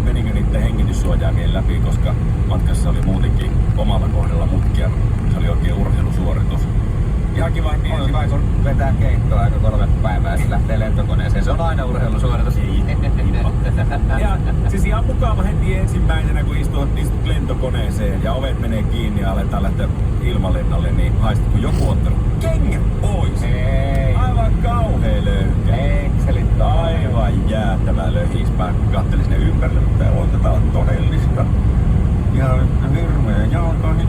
menikö niiden hengityssuojaimien läpi, koska matkassa oli muutenkin omalla kohdalla mutkia. Se oli oikein urheilusuoritus. Ihan kiva. On hyvä, kun vetää keittoa aika 3 päivää ja sitten lähtee lentokoneeseen. Se on aina urheilusuoritus. Ja siis ihan mukava heti ensimmäisenä, kun istut lentokoneeseen ja ovet menee kiinni ja aletaan lähteä ilmalennolle, niin haistat, kun joku on ottanut kengät pois. Ei. Aivan kauhea löykä. Excelit. Aivan jäätävä löhispää, kun katselin sinne ympärille, mutta tätä on todellista. Ihan hirveä jalkani